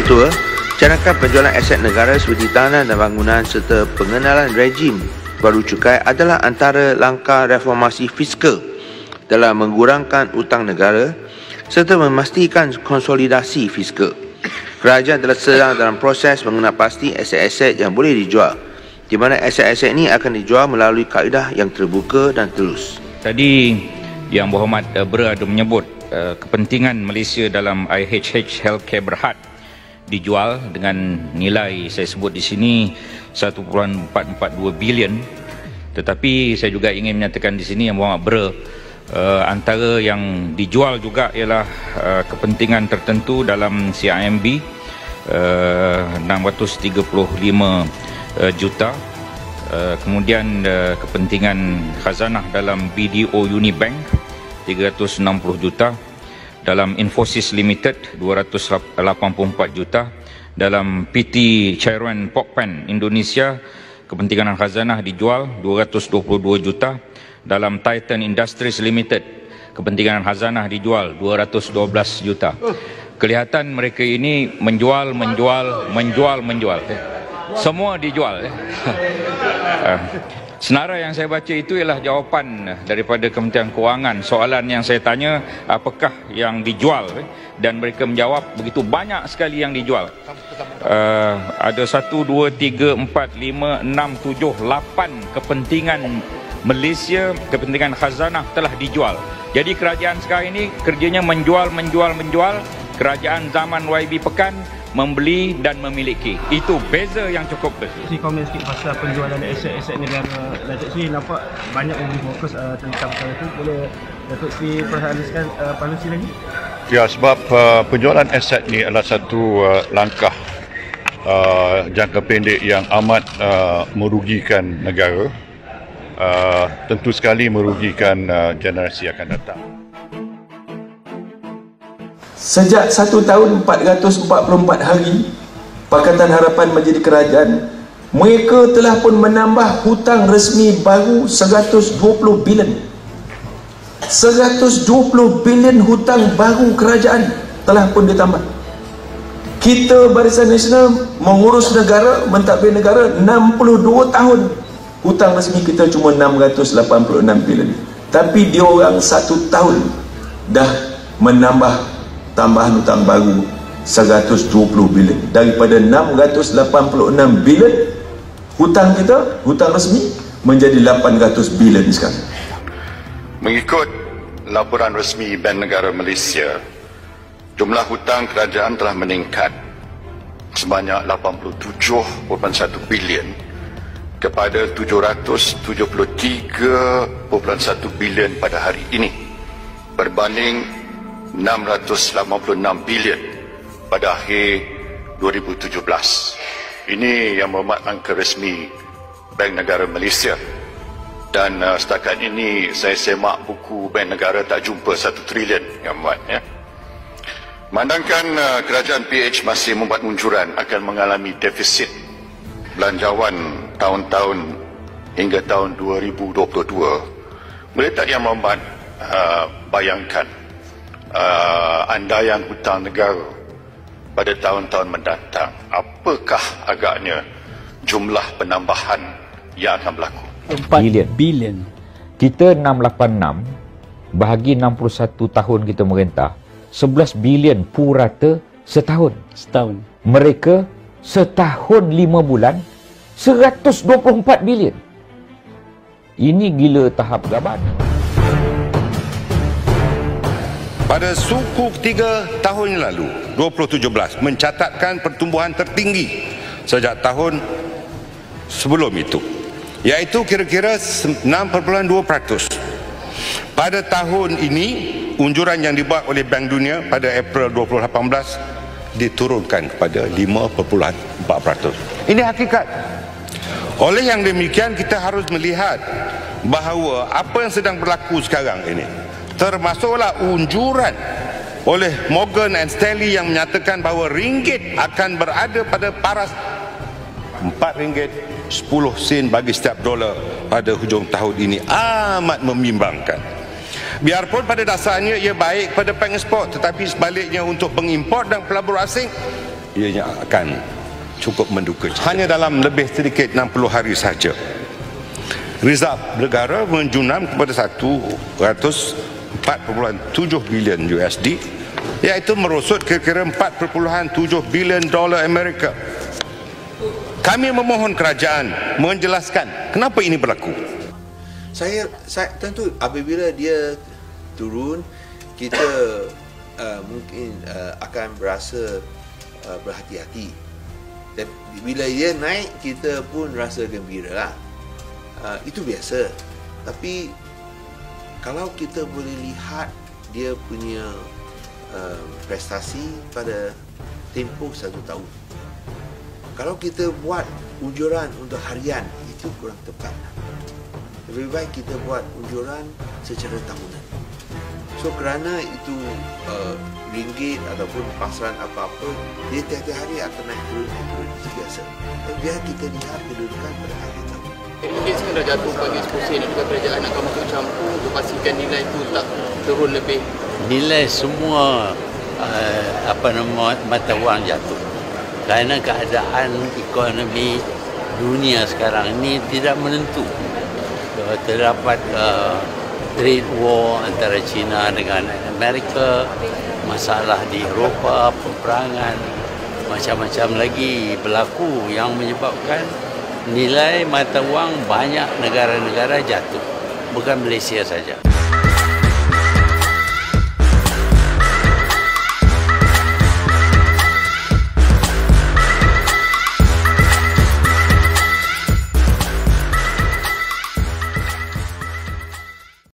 Ketua, carakan penjualan aset negara seperti tanah dan bangunan serta pengenalan rejim baru cukai adalah antara langkah reformasi fiskal dalam mengurangkan utang negara serta memastikan konsolidasi fiskal. Kerajaan telah sedang dalam proses mengenal pasti aset-aset yang boleh dijual, di mana aset-aset ini akan dijual melalui kaedah yang terbuka dan telus. Tadi Yang Berhormat Bra ada menyebut kepentingan Malaysia dalam IHH Healthcare Berhad dijual dengan nilai saya sebut di sini 1.442 bilion. Tetapi saya juga ingin menyatakan di sini Yang Berhormat Bra, antara yang dijual juga ialah kepentingan tertentu dalam CIMB 635 juta, kemudian kepentingan khazanah dalam BDO Unibank 360 juta, dalam Infosys Limited 284 juta, dalam PT Chairon Pokpan Indonesia kepentingan khazanah dijual 222 juta, dalam Titan Industries Limited kepentingan khazanah dijual 212 juta. Kelihatan mereka ini menjual. Semua dijual. Senara yang saya baca itu ialah jawapan daripada Kementerian Kewangan. Soalan yang saya tanya, apakah yang dijual? Dan mereka menjawab begitu banyak sekali yang dijual. Ada 1, 2, 3, 4, 5, 6, 7, 8 kepentingan Malaysia, kepentingan khazanah telah dijual. Jadi kerajaan sekarang ini kerjanya menjual. Kerajaan zaman YB Pekan membeli dan memiliki. Itu beza yang cukup besar. Si komen sikit pasal penjualan aset-aset negara. Datuk Seri nampak banyak yang berfokus tentang perkara itu. Boleh Datuk Seri perhatikan panusi lagi? Ya, sebab penjualan aset ni adalah satu langkah jangka pendek yang amat merugikan negara. Tentu sekali merugikan generasi akan datang. Sejak 1 tahun 444 hari Pakatan Harapan menjadi kerajaan, mereka telah pun menambah hutang resmi baru 120 bilion. 120 bilion hutang baru kerajaan telah pun ditambah. Kita Barisan Nasional mengurus negara, mentadbir negara 62 tahun. Hutang resmi kita cuma 686 bilion. Tapi dia orang 1 tahun dah menambah tambahan hutang baru 120 bilion. Daripada 686 bilion hutang kita, hutang resmi, menjadi 800 bilion sekarang. Mengikut laporan resmi Bank Negara Malaysia, jumlah hutang kerajaan telah meningkat sebanyak 87.1 bilion kepada 773.1 bilion pada hari ini, berbanding 686 bilion pada akhir 2017. Ini yang berhormat angka resmi Bank Negara Malaysia. Dan setakat ini saya semak buku Bank Negara tak jumpa 1 trilion yang berhormat, ya. Memandangkan kerajaan PH masih membuat unjuran akan mengalami defisit belanjawan tahun-tahun hingga tahun 2022, boleh tak yang berhormat bayangkan andaian hutang negara pada tahun-tahun mendatang, apakah agaknya jumlah penambahan yang akan berlaku? 4 bilion. Kita 686 bahagi 61 tahun kita merintah, 11 bilion purata setahun. Mereka setahun 5 bulan 124 bilion. Ini gila tahap gaban. Pada suku 3 tahun yang lalu, 2017, mencatatkan pertumbuhan tertinggi sejak tahun sebelum itu, iaitu kira-kira 6.2%. Pada tahun ini, unjuran yang dibuat oleh Bank Dunia pada April 2018 diturunkan kepada 5.4%. Ini hakikat. Oleh yang demikian, kita harus melihat bahawa apa yang sedang berlaku sekarang ini, termasuklah unjuran oleh Morgan and Stanley yang menyatakan bahawa ringgit akan berada pada paras RM4.10 bagi setiap dolar pada hujung tahun ini, amat membimbangkan. Biarpun pada dasarnya ia baik pada pengeksport, tetapi sebaliknya untuk pengimport dan pelabur asing, ianya akan cukup menduga. Hanya dalam lebih sedikit 60 hari saja, Reserve negara menjunam kepada 104.7 bilion USD, iaitu merosot kira-kira 4.7 bilion dolar Amerika. Kami memohon kerajaan menjelaskan kenapa ini berlaku. Saya tentu apabila dia turun, kita mungkin akan berasa berhati-hati. Dan bila dia naik, kita pun rasa gembira lah. Itu biasa. Tapi kalau kita boleh lihat dia punya prestasi pada tempoh 1 tahun, kalau kita buat unjuran untuk harian, itu kurang tepat. Lebih baik kita buat unjuran secara tahunan. So kerana itu ringgit ataupun pasaran apa-apa, dia tiap-tiap hari akan naik turun biasa. Dan biar kita lihat kedudukan pada akhir tahun. Ringgit sekarang dah jatuh bagi 10 sen, adakah kerajaan akan masuk campur untuk pastikan nilai itu tak turun lebih? Nilai semua mata wang jatuh. Kerana keadaan ekonomi dunia sekarang ini tidak menentu. Terdapat trade war antara China dengan Amerika, masalah di Eropah, peperangan, macam-macam lagi berlaku yang menyebabkan nilai mata wang banyak negara-negara jatuh, bukan Malaysia saja.